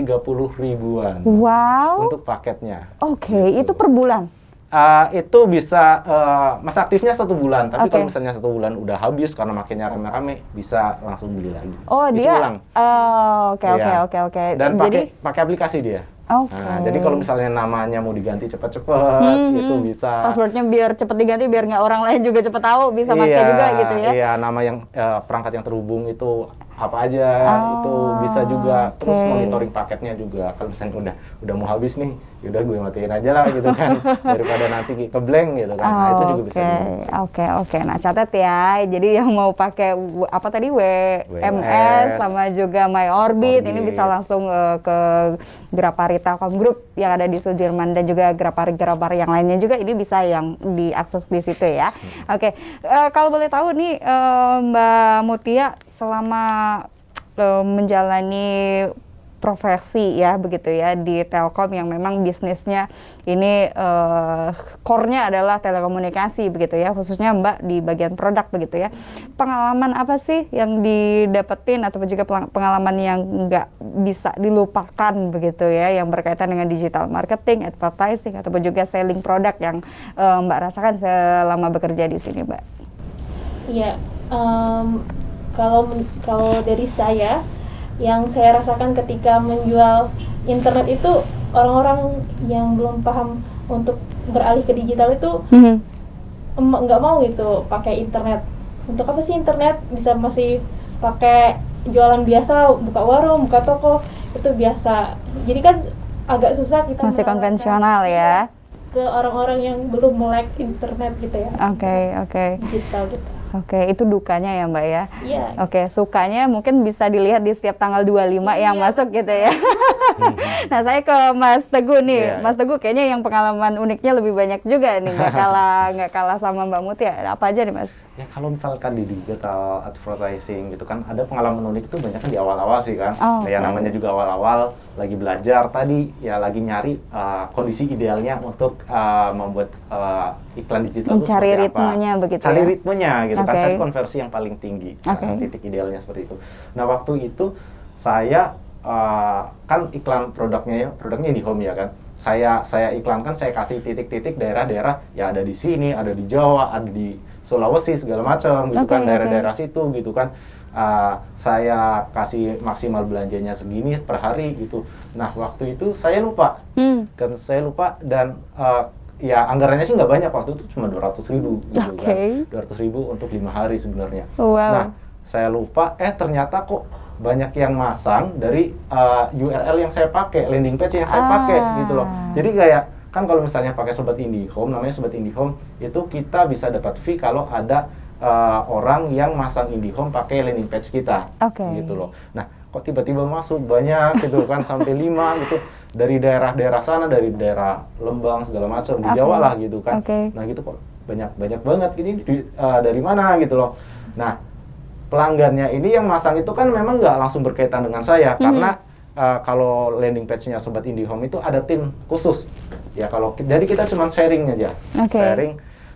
ribuan. Wow. Untuk paketnya. Oke, itu per bulan? Itu bisa masa aktifnya 1 bulan, tapi kalau misalnya 1 bulan udah habis karena makinnya rame-rame, bisa langsung beli lagi. Oh, dia? Oke. Dan pakai aplikasi dia. Nah, jadi kalau misalnya namanya mau diganti cepet-cepet, itu bisa. Passwordnya biar cepet diganti, biar nggak orang lain juga cepet tahu, bisa pakai juga gitu ya? Iya, nama yang perangkat yang terhubung itu apa aja, itu bisa juga. Terus monitoring paketnya juga. Kalau misalnya udah mau habis nih, yaudah gue matiin aja lah gitu kan, daripada nanti ke blank gitu kan. Nah, itu juga bisa. Oke. Nah, catat ya. Jadi yang mau pakai apa tadi WMS sama juga My Orbit, ini bisa langsung ke Grapari Telkom Group yang ada di Sudirman, dan juga Grapari yang lainnya juga ini bisa yang diakses di situ ya. Oke. Kalau boleh tahu nih Mbak Mutia, selama menjalani profesi ya begitu ya di Telkom yang memang bisnisnya ini core-nya adalah telekomunikasi begitu ya, khususnya Mbak di bagian produk begitu ya. Pengalaman apa sih yang didapetin atau juga pengalaman yang nggak bisa dilupakan begitu ya, yang berkaitan dengan digital marketing, advertising ataupun juga selling produk yang Mbak rasakan selama bekerja di sini, Mbak? Iya, kalau dari saya, yang saya rasakan ketika menjual internet itu, orang-orang yang belum paham untuk beralih ke digital itu nggak mau gitu pakai internet. Untuk apa sih internet? Bisa masih pakai jualan biasa, buka warung, buka toko, itu biasa. Jadi kan agak susah kita masih konvensional ya ke orang-orang yang belum melek internet gitu ya. Oke. Digital gitu. Oke, itu dukanya ya Mbak ya? Iya. Oke, sukanya mungkin bisa dilihat di setiap tanggal 25 yang masuk gitu ya. Nah, saya ke Mas Teguh nih. Mas Teguh kayaknya yang pengalaman uniknya lebih banyak juga nih, nggak kalah sama Mbak Mutia. Apa aja nih Mas? Ya, kalau misalkan di digital advertising gitu kan, ada pengalaman unik itu banyak kan di awal-awal sih kan. Ya namanya juga awal-awal lagi belajar tadi, ya lagi nyari kondisi idealnya untuk membuat iklan digital. Mencari ritmenya begitu ya? Cari ritmenya gitu kan, cari konversi yang paling tinggi. Titik idealnya seperti itu. Nah, waktu itu saya kan iklan produknya IndiHome ya kan. Saya iklankan, saya kasih titik-titik daerah-daerah ya, ada di sini, ada di Jawa, ada di Sulawesi segala macam gitu kan, daerah-daerah situ gitu kan. Saya kasih maksimal belanjanya segini per hari gitu. Nah waktu itu saya lupa, dan ya anggarannya sih nggak banyak waktu itu, cuma 200.000 gitu kan, 200.000 untuk 5 hari sebenarnya. Nah saya lupa, ternyata kok banyak yang masang dari URL yang saya pakai, landing page yang saya pakai gitu loh. Jadi kayak kan kalau misalnya pakai Sobat IndiHome, namanya Sobat IndiHome, itu kita bisa dapat fee kalau ada orang yang masang IndiHome pakai landing page kita, gitu loh. Nah, kok tiba-tiba masuk banyak gitu kan, sampai 5 gitu, dari daerah-daerah sana, dari daerah Lembang segala macam, di Jawa lah gitu kan. Nah gitu kok banyak banget ini dari mana gitu loh. Nah, pelanggannya ini yang masang itu kan memang nggak langsung berkaitan dengan saya, karena kalau landing page-nya Sobat IndiHome itu ada tim khusus. Ya jadi kita cuma sharing aja,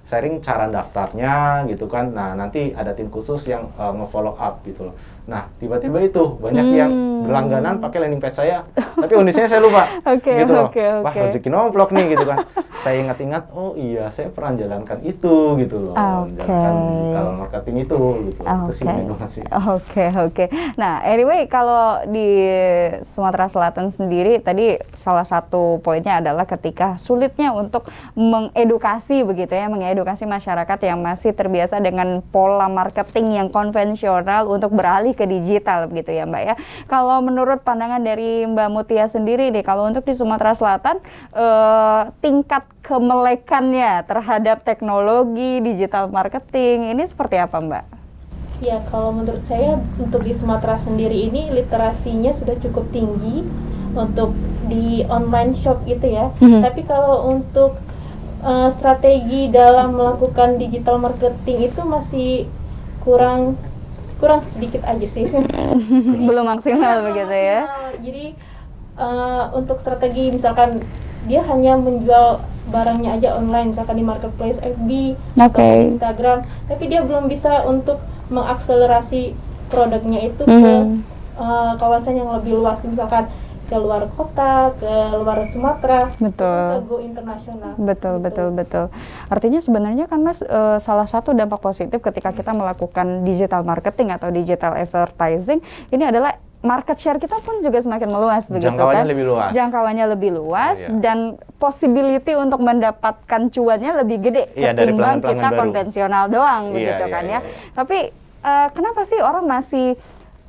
sharing cara daftarnya gitu kan. Nah nanti ada tim khusus yang nge-follow up gitu loh. Nah tiba-tiba itu banyak yang berlangganan pakai landing page saya, tapi kondisinya saya lupa, gitu loh. Wah rezeki nomplok nih gitu kan. Saya ingat-ingat, oh iya saya pernah jalankan itu gitu loh, jalankan digital marketing itu gitu. Itu sih banget sih. Nah anyway, kalau di Sumatera Selatan sendiri tadi salah satu poinnya adalah ketika sulitnya untuk mengedukasi begitu ya, mengedukasi masyarakat yang masih terbiasa dengan pola marketing yang konvensional untuk beralih ke digital begitu ya Mbak ya. Kalau menurut pandangan dari Mbak Mutia sendiri nih, kalau untuk di Sumatera Selatan tingkat kemelekannya terhadap teknologi digital marketing ini seperti apa Mbak? Ya kalau menurut saya untuk di Sumatera sendiri ini literasinya sudah cukup tinggi untuk di online shop gitu ya. Tapi kalau untuk strategi dalam melakukan digital marketing itu masih kurang sedikit aja sih. Belum maksimal begitu ya. Jadi untuk strategi misalkan dia hanya menjual barangnya aja online, misalkan di marketplace FB atau Instagram, tapi dia belum bisa untuk mengakselerasi produknya itu ke kawasan yang lebih luas, misalkan ke luar kota, ke luar Sumatera, ke go internasional. Betul. Artinya sebenarnya kan Mas, salah satu dampak positif ketika kita melakukan digital marketing atau digital advertising ini adalah market share kita pun juga semakin meluas begitu kan. Jangkauannya lebih luas dan possibility untuk mendapatkan cuannya lebih gede ketimbang kita konvensional doang begitu kan ya. Tapi kenapa sih orang masih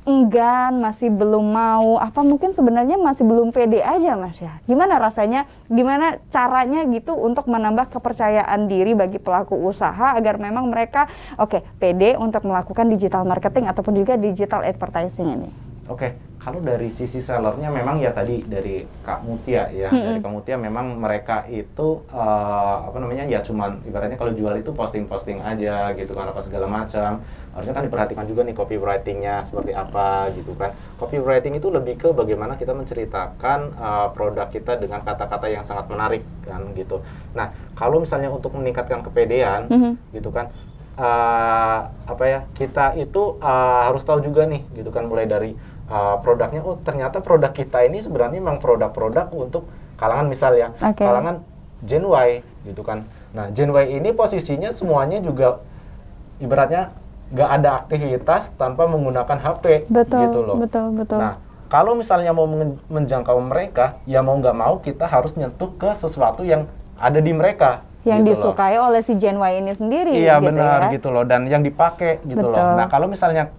enggan, masih belum mau, apa mungkin sebenarnya masih belum pede aja Mas ya? Gimana rasanya, gimana caranya gitu untuk menambah kepercayaan diri bagi pelaku usaha agar memang mereka pede untuk melakukan digital marketing ataupun juga digital advertising ini? Kalau dari sisi sellernya memang ya tadi dari Kak Mutia ya, dari Kak Mutia memang mereka itu ya cuman ibaratnya kalau jual itu posting-posting aja gitu kan, apa segala macam. Harusnya kan diperhatikan juga nih copywriting-nya seperti apa gitu kan. Copywriting itu lebih ke bagaimana kita menceritakan produk kita dengan kata-kata yang sangat menarik kan gitu. Nah, kalau misalnya untuk meningkatkan kepedean gitu kan, kita itu harus tahu juga nih gitu kan, mulai dari produknya, ternyata produk kita ini sebenarnya memang produk-produk untuk kalangan misalnya kalangan Gen Y gitu kan. Nah Gen Y ini posisinya semuanya juga ibaratnya nggak ada aktivitas tanpa menggunakan HP gitu loh. Betul. Nah kalau misalnya mau menjangkau mereka, ya mau nggak mau kita harus nyentuh ke sesuatu yang ada di mereka. Yang gitu disukai oleh si Gen Y ini sendiri. Iya gitu benar ya? Gitu loh, dan yang dipakai gitu loh. Nah kalau misalnya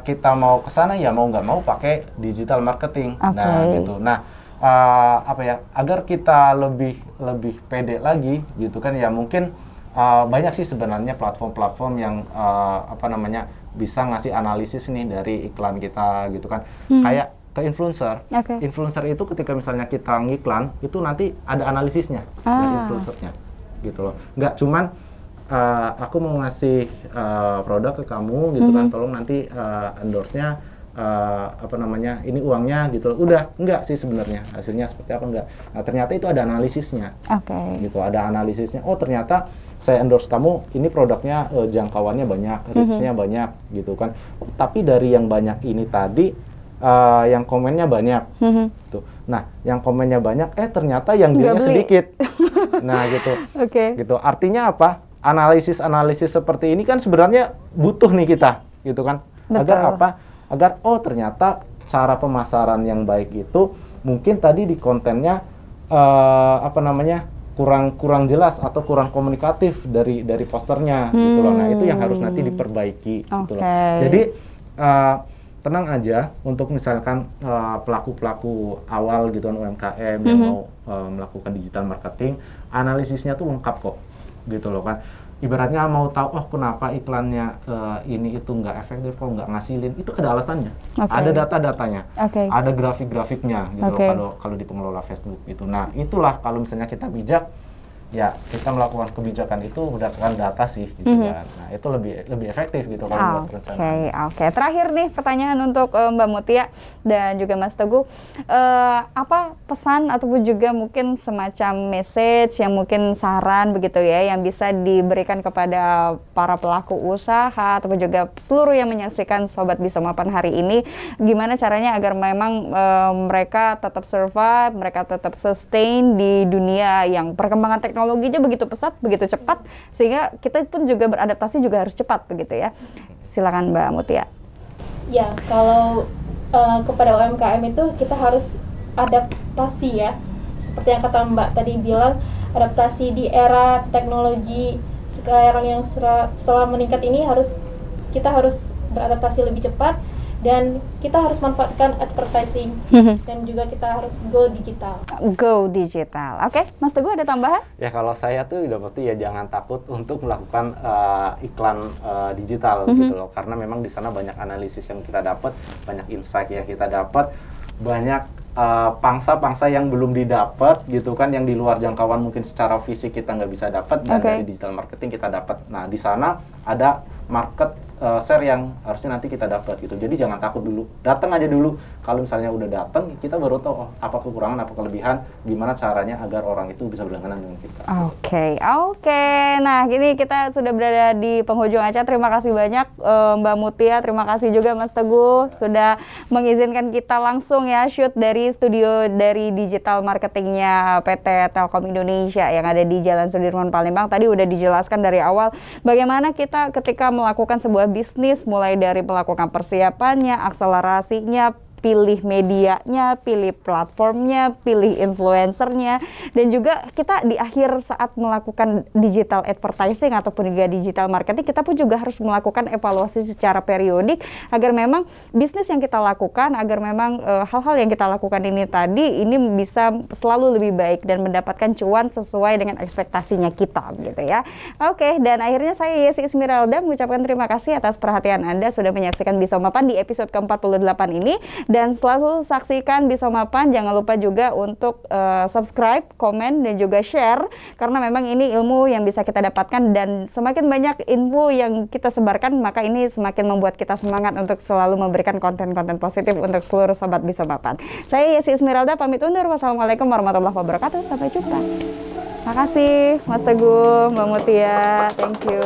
kita mau ke sana ya mau nggak mau pakai digital marketing. Nah gitu. Nah agar kita lebih pede lagi gitu kan ya, mungkin banyak sih sebenarnya platform-platform yang bisa ngasih analisis nih dari iklan kita gitu kan. Kayak ke influencer. Influencer itu ketika misalnya kita ngiklan itu nanti ada analisisnya dari influencernya gitu loh. Nggak cuman aku mau ngasih produk ke kamu gitu kan, tolong nanti endorse-nya ini uangnya gitu loh. Udah, enggak sih sebenarnya hasilnya seperti apa, enggak. Nah ternyata itu ada analisisnya. Gitu, ada analisisnya. Oh ternyata saya endorse kamu, ini produknya jangkauannya banyak, reach-nya banyak gitu kan. Tapi dari yang banyak ini tadi yang komennya banyak. Tuh. Nah, yang komennya banyak, ternyata yang Nggak belinya beli. sedikit. Nah, gitu. Oke. Gitu. Artinya apa? Analisis seperti ini kan sebenarnya butuh nih kita, gitu kan? Agar Betul. apa? Agar ternyata cara pemasaran yang baik itu mungkin tadi di kontennya kurang jelas atau kurang komunikatif dari posternya gitu loh. Nah, itu yang harus nanti diperbaiki gitu loh. Oke. Jadi tenang aja untuk misalkan pelaku-pelaku awal gitu kan UMKM yang mau melakukan digital marketing, analisisnya tuh lengkap kok gitu loh kan. Ibaratnya mau tahu kenapa iklannya ini itu nggak efektif, kok nggak ngasilin, itu ada alasannya. Oke. Ada data-datanya, Oke. ada grafik-grafiknya gitu Oke. loh kalau di pengelola Facebook itu. Nah, itulah kalau misalnya kita bijak, ya kita melakukan kebijakan itu berdasarkan data sih gitu kan. Nah, itu lebih efektif gitu kalau buat perencanaan. Oke. Terakhir nih pertanyaan untuk Mbak Mutia dan juga Mas Teguh, apa pesan ataupun juga mungkin semacam message yang mungkin saran begitu ya yang bisa diberikan kepada para pelaku usaha ataupun juga seluruh yang menyaksikan Sobat Bisa Mapan hari ini, gimana caranya agar memang mereka tetap survive, mereka tetap sustain di dunia yang perkembangan teknologinya begitu pesat, begitu cepat, sehingga kita pun juga beradaptasi juga harus cepat begitu ya. Silakan Mbak Mutia. Ya, kalau kepada UMKM itu kita harus adaptasi ya. Seperti yang kata Mbak tadi bilang, adaptasi di era teknologi sekarang yang setelah meningkat ini kita harus beradaptasi lebih cepat, dan kita harus manfaatkan advertising dan juga kita harus go digital. Go digital. Oke, Mas Teguh ada tambahan? Ya kalau saya tuh udah pasti ya jangan takut untuk melakukan iklan digital gitu loh, karena memang di sana banyak analisis yang kita dapat, banyak insight yang kita dapat, banyak pangsa-pangsa yang belum didapat gitu kan, yang di luar jangkauan mungkin secara fisik kita nggak bisa dapat, dan dari digital marketing kita dapat. Nah, di sana ada market share yang harusnya nanti kita dapat gitu. Jadi jangan takut dulu, datang aja dulu. Kalau misalnya udah datang, kita baru tahu apa kekurangan, apa kelebihan, gimana caranya agar orang itu bisa berlangganan dengan kita. Oke. Nah, gini kita sudah berada di penghujung acara. Terima kasih banyak Mbak Mutia, terima kasih juga Mas Teguh sudah mengizinkan kita langsung ya shoot dari studio dari digital marketingnya PT Telkom Indonesia yang ada di Jalan Sudirman Palembang. Tadi udah dijelaskan dari awal bagaimana kita ketika melakukan sebuah bisnis, mulai dari melakukan persiapannya, akselerasinya, pilih medianya, pilih platformnya, pilih influencernya, dan juga kita di akhir saat melakukan digital advertising ataupun juga digital marketing, kita pun juga harus melakukan evaluasi secara periodik agar memang bisnis yang kita lakukan, agar memang hal-hal yang kita lakukan ini tadi ini bisa selalu lebih baik dan mendapatkan cuan sesuai dengan ekspektasinya kita gitu ya. Oke, dan akhirnya saya Yesi Ismiralda mengucapkan terima kasih atas perhatian Anda sudah menyaksikan Bisa Mapan di episode ke-48 ini. Dan selalu saksikan Bisa Mapan, jangan lupa juga untuk subscribe, komen, dan juga share, karena memang ini ilmu yang bisa kita dapatkan, dan semakin banyak info yang kita sebarkan, maka ini semakin membuat kita semangat untuk selalu memberikan konten-konten positif untuk seluruh Sobat Bisa Mapan. Saya Yesi Ismiralda pamit undur. Wassalamualaikum warahmatullahi wabarakatuh. Sampai jumpa. Makasih Mas Teguh, Mbak Mutia. Thank you.